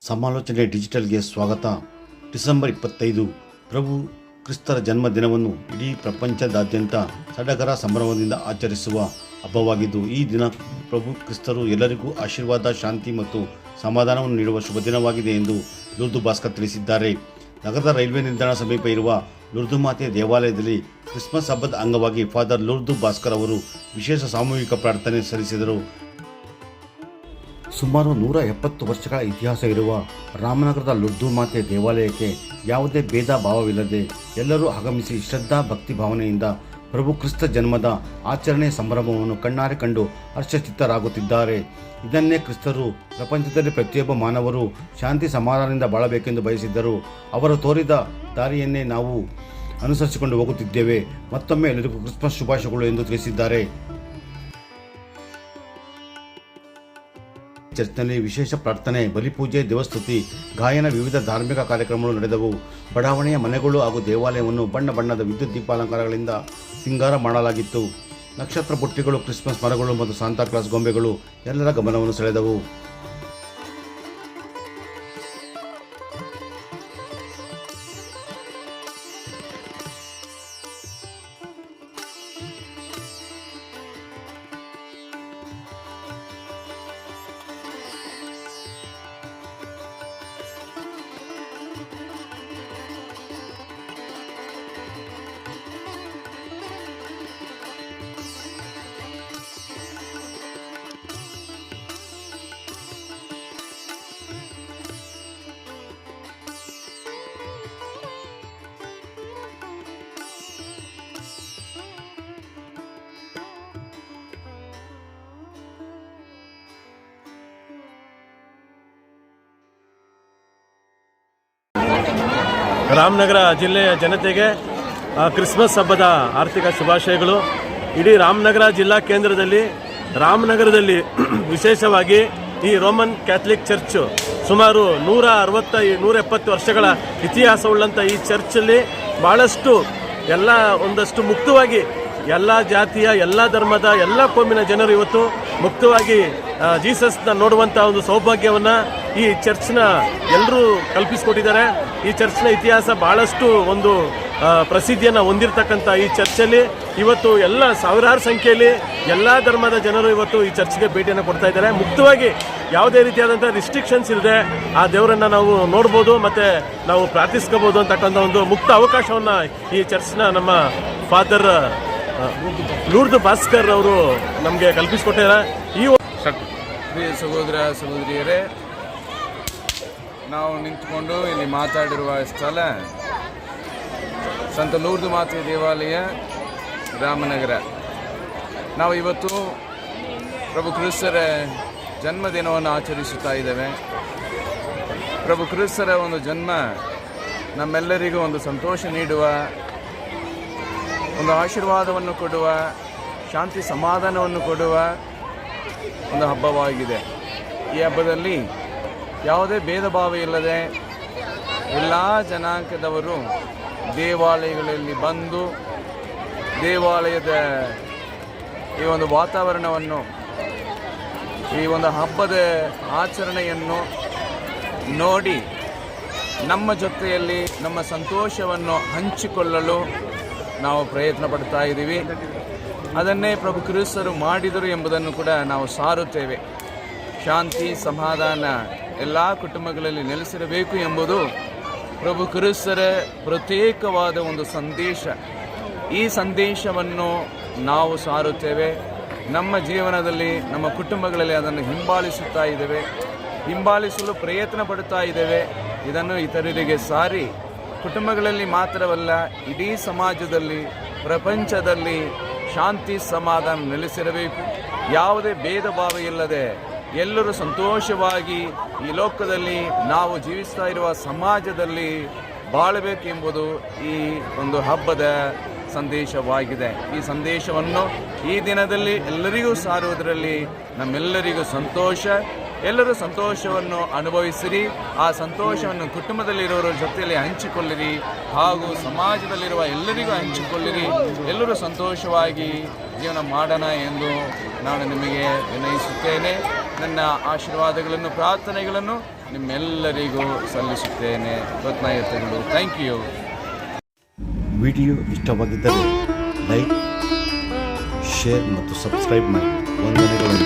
ಸಮಾಲೋಚನೆ ಡಿಜಿಟಲ್ಗೆ ಸ್ವಾಗತ. ಡಿಸೆಂಬರ್ 25 ಪ್ರಭು ಕ್ರಿಸ್ತರ ಜನ್ಮದಿನವನ್ನು ಇಡೀ ಪ್ರಪಂಚದಾದ್ಯಂತ ಸಡಗರ ಸಂಭ್ರಮದಿಂದ ಆಚರಿಸುವ ಹಬ್ಬವಾಗಿದ್ದು, ಈ ದಿನ ಪ್ರಭು ಕ್ರಿಸ್ತರು ಎಲ್ಲರಿಗೂ ಆಶೀರ್ವಾದ, ಶಾಂತಿ ಮತ್ತು ಸಮಾಧಾನವನ್ನು ನೀಡುವ ಶುಭ ದಿನವಾಗಿದೆ ಎಂದು ಲೂರ್ದು ಭಾಸ್ಕರ್ ತಿಳಿಸಿದ್ದಾರೆ. ನಗರದ ರೈಲ್ವೆ ನಿಲ್ದಾಣ ಸಮೀಪ ಇರುವ ಲೂರ್ದು ಮಾತೆ ದೇವಾಲಯದಲ್ಲಿ ಕ್ರಿಸ್ಮಸ್ ಹಬ್ಬದ ಅಂಗವಾಗಿ ಫಾದರ್ ಲೂರ್ದು ಭಾಸ್ಕರ್ ಅವರು ವಿಶೇಷ ಸಾಮೂಹಿಕ ಪ್ರಾರ್ಥನೆ ಸಲ್ಲಿಸಿದರು. ಸುಮಾರು 170 ವರ್ಷಗಳ ಇತಿಹಾಸ ಇರುವ ರಾಮನಗರದ ಲೂರ್ದು ಮಾತೆ ದೇವಾಲಯಕ್ಕೆ ಯಾವುದೇ ಭೇದ ಭಾವವಿಲ್ಲದೆ ಎಲ್ಲರೂ ಆಗಮಿಸಿ ಶ್ರದ್ಧಾ ಭಕ್ತಿ ಭಾವನೆಯಿಂದ ಪ್ರಭು ಕ್ರಿಸ್ತ ಜನ್ಮದ ಆಚರಣೆ ಸಂಭ್ರಮವನ್ನು ಕಣ್ಣಾರೆ ಕಂಡು ಹರ್ಷಚಿತ್ತರಾಗುತ್ತಿದ್ದಾರೆ. ಇದನ್ನೇ ಕ್ರಿಸ್ತರು ಪ್ರಪಂಚದಲ್ಲಿ ಪ್ರತಿಯೊಬ್ಬ ಮಾನವರು ಶಾಂತಿ ಸಮಾಧಾನದಿಂದ ಬಾಳಬೇಕೆಂದು ಬಯಸಿದ್ದರು. ಅವರು ತೋರಿದ ದಾರಿಯನ್ನೇ ನಾವು ಅನುಸರಿಸಿಕೊಂಡು ಹೋಗುತ್ತಿದ್ದೇವೆ. ಮತ್ತೊಮ್ಮೆ ಎಲ್ಲರಿಗೂ ಕ್ರಿಸ್ಮಸ್ ಶುಭಾಶಯಗಳು ಎಂದು ತಿಳಿಸಿದ್ದಾರೆ. ಚರ್ಚ್ನಲ್ಲಿ ವಿಶೇಷ ಪ್ರಾರ್ಥನೆ, ಬಲಿಪೂಜೆ, ದೇವಸ್ತುತಿ, ಗಾಯನ, ವಿವಿಧ ಧಾರ್ಮಿಕ ಕಾರ್ಯಕ್ರಮಗಳು ನಡೆದವು. ಬಡಾವಣೆಯ ಮನೆಗಳು ಹಾಗೂ ದೇವಾಲಯವನ್ನು ಬಣ್ಣ ಬಣ್ಣದ ವಿದ್ಯುತ್ ದೀಪಾಲಂಕಾರಗಳಿಂದ ಸಿಂಗಾರ ಮಾಡಲಾಗಿತ್ತು. ನಕ್ಷತ್ರ ಬುಟ್ಟಿಗಳು, ಕ್ರಿಸ್ಮಸ್ ಮರಗಳು ಮತ್ತು ಸಾಂತಾಕ್ಲಾಸ್ ಗೊಂಬೆಗಳು ಎಲ್ಲರ ಗಮನವನ್ನು ಸೆಳೆದವು. ರಾಮನಗರ ಜಿಲ್ಲೆಯ ಜನತೆಗೆ ಕ್ರಿಸ್ಮಸ್ ಹಬ್ಬದ ಆರ್ಥಿಕ ಶುಭಾಶಯಗಳು. ಇಡೀ ರಾಮನಗರ ಜಿಲ್ಲಾ ಕೇಂದ್ರದಲ್ಲಿ ರಾಮನಗರದಲ್ಲಿ ವಿಶೇಷವಾಗಿ ಈ ರೋಮನ್ ಕ್ಯಾಥಲಿಕ್ ಚರ್ಚು ಸುಮಾರು 170 ವರ್ಷಗಳ ಇತಿಹಾಸವುಳ್ಳಂಥ ಈ ಚರ್ಚಲ್ಲಿ ಭಾಳಷ್ಟು ಒಂದಷ್ಟು ಮುಕ್ತವಾಗಿ ಎಲ್ಲ ಜಾತಿಯ, ಎಲ್ಲ ಧರ್ಮದ, ಎಲ್ಲ ಕೋಮಿನ ಜನರು ಇವತ್ತು ಮುಕ್ತವಾಗಿ ಜೀಸಸ್ನ ನೋಡುವಂಥ ಒಂದು ಸೌಭಾಗ್ಯವನ್ನು ಈ ಚರ್ಚ್ನ ಎಲ್ಲರೂ ಕಲ್ಪಿಸಿಕೊಟ್ಟಿದ್ದಾರೆ. ಈ ಚರ್ಚ್ನ ಇತಿಹಾಸ ಭಾಳಷ್ಟು ಒಂದು ಪ್ರಸಿದ್ಧಿಯನ್ನು ಹೊಂದಿರತಕ್ಕಂಥ ಈ ಚರ್ಚಲ್ಲಿ ಇವತ್ತು ಎಲ್ಲ ಸಾವಿರಾರು ಸಂಖ್ಯೆಯಲ್ಲಿ ಎಲ್ಲ ಧರ್ಮದ ಜನರು ಇವತ್ತು ಈ ಚರ್ಚ್ಗೆ ಭೇಟಿಯನ್ನು ಕೊಡ್ತಾ ಇದ್ದಾರೆ. ಮುಕ್ತವಾಗಿ ಯಾವುದೇ ರೀತಿಯಾದಂಥ ರಿಸ್ಟ್ರಿಕ್ಷನ್ಸ್ ಇಲ್ಲದೆ ಆ ದೇವರನ್ನು ನಾವು ನೋಡ್ಬೋದು ಮತ್ತು ನಾವು ಪ್ರಾರ್ಥಿಸ್ಕೋಬೋದು ಅಂತಕ್ಕಂಥ ಒಂದು ಮುಕ್ತ ಅವಕಾಶವನ್ನು ಈ ಚರ್ಚ್ನ ನಮ್ಮ ಫಾದರ್ ಲೂರ್ದು ಭಾಸ್ಕರ್ ಅವರು ನಮಗೆ ಕಲ್ಪಿಸಿಕೊಟ್ಟಿದ್ದಾರೆ. ಈ ಪ್ರಿಯ ಸಹೋದರ ಸಹೋದರಿಯರೇ, ನಾವು ನಿಂತುಕೊಂಡು ಇಲ್ಲಿ ಮಾತಾಡಿರುವ ಸ್ಥಳ ಸಂತ ಲೂರ್ದು ಮಾತೆ ದೇವಾಲಯ, ರಾಮನಗರ. ನಾವು ಇವತ್ತು ಪ್ರಭು ಕ್ರಿಸ್ತರ ಜನ್ಮದಿನವನ್ನು ಆಚರಿಸುತ್ತಾ ಇದ್ದೇವೆ. ಪ್ರಭು ಕ್ರಿಸ್ತರ ಒಂದು ಜನ್ಮ ನಮ್ಮೆಲ್ಲರಿಗೂ ಒಂದು ಸಂತೋಷ ನೀಡುವ, ಒಂದು ಆಶೀರ್ವಾದವನ್ನು ಕೊಡುವ, ಶಾಂತಿ ಸಮಾಧಾನವನ್ನು ಕೊಡುವ ಒಂದು ಹಬ್ಬವಾಗಿದೆ. ಈ ಹಬ್ಬದಲ್ಲಿ ಯಾವುದೇ ಭೇದ ಭಾವ ಇಲ್ಲದೆ ಎಲ್ಲ ಜನಾಂಗದವರು ದೇವಾಲಯಗಳಲ್ಲಿ ಬಂದು ದೇವಾಲಯದ ಈ ಒಂದು ವಾತಾವರಣವನ್ನು, ಈ ಒಂದು ಹಬ್ಬದ ಆಚರಣೆಯನ್ನು ನೋಡಿ ನಮ್ಮ ಜೊತೆಯಲ್ಲಿ ನಮ್ಮ ಸಂತೋಷವನ್ನು ಹಂಚಿಕೊಳ್ಳಲು ನಾವು ಪ್ರಯತ್ನ ಪಡ್ತಾ ಇದ್ದೀವಿ. ಅದನ್ನೇ ಪ್ರಭು ಕ್ರಿಸ್ತರು ಮಾಡಿದರು ಎಂಬುದನ್ನು ಕೂಡ ನಾವು ಸಾರುತ್ತೇವೆ. ಶಾಂತಿ ಸಮಾಧಾನ ಎಲ್ಲ ಕುಟುಂಬಗಳಲ್ಲಿ ನೆಲೆಸಿರಬೇಕು ಎಂಬುದು ಪ್ರಭು ಕ್ರಿಸ್ತರ ಪ್ರತ್ಯೇಕವಾದ ಒಂದು ಸಂದೇಶ. ಈ ಸಂದೇಶವನ್ನು ನಾವು ಸಾರುತ್ತೇವೆ. ನಮ್ಮ ಜೀವನದಲ್ಲಿ, ನಮ್ಮ ಕುಟುಂಬಗಳಲ್ಲಿ ಅದನ್ನು ಹಿಂಬಾಲಿಸಲು ಪ್ರಯತ್ನ ಪಡುತ್ತಾ ಇದ್ದೇವೆ. ಇದನ್ನು ಇತರರಿಗೆ ಸಾರಿ ಕುಟುಂಬಗಳಲ್ಲಿ ಮಾತ್ರವಲ್ಲ, ಇಡೀ ಸಮಾಜದಲ್ಲಿ, ಪ್ರಪಂಚದಲ್ಲಿ ಶಾಂತಿ ಸಮಾಧಾನ ನೆಲೆಸಿರಬೇಕು. ಯಾವುದೇ ಭೇದ ಭಾವ ಇಲ್ಲದೆ ಎಲ್ಲರೂ ಸಂತೋಷವಾಗಿ ಈ ಲೋಕದಲ್ಲಿ ನಾವು ಜೀವಿಸ್ತಾ ಇರುವ ಸಮಾಜದಲ್ಲಿ ಬಾಳಬೇಕೆಂಬುದು ಈ ಒಂದು ಹಬ್ಬದ ಸಂದೇಶವಾಗಿದೆ. ಈ ಸಂದೇಶವನ್ನು ಈ ದಿನದಲ್ಲಿ ಎಲ್ಲರಿಗೂ ಸಾರುವುದರಲ್ಲಿ ನಮ್ಮೆಲ್ಲರಿಗೂ ಸಂತೋಷ. ಎಲ್ಲರೂ ಸಂತೋಷವನ್ನು ಅನುಭವಿಸಿರಿ. ಆ ಸಂತೋಷವನ್ನು ಕುಟುಂಬದಲ್ಲಿರೋರ ಜೊತೆಯಲ್ಲಿ ಹಂಚಿಕೊಳ್ಳಿರಿ ಹಾಗೂ ಸಮಾಜದಲ್ಲಿರುವ ಎಲ್ಲರಿಗೂ ಹಂಚಿಕೊಳ್ಳಿರಿ. ಎಲ್ಲರೂ ಸಂತೋಷವಾಗಿ ಜೀವನ ಮಾಡೋಣ ಎಂದು ನಾನು ನಿಮಗೆ ವಿನಯಿಸುತ್ತೇನೆ. ನನ್ನ ಆಶೀರ್ವಾದಗಳನ್ನು ಪ್ರಾರ್ಥನೆಗಳನ್ನು ನಿಮ್ಮೆಲ್ಲರಿಗೂ ಸಲ್ಲಿಸುತ್ತೇನೆ. ಕೃತಜ್ಞತೆಗಳು. Thank you. ವಿಡಿಯೋ ಇಷ್ಟವಾಗಿದ್ದರೆ ಲೈಕ್, ಶೇರ್ ಮತ್ತು ಸಬ್ಸ್ಕ್ರೈಬ್ ಮಾಡಿ. ವಂದನೆಗಳು.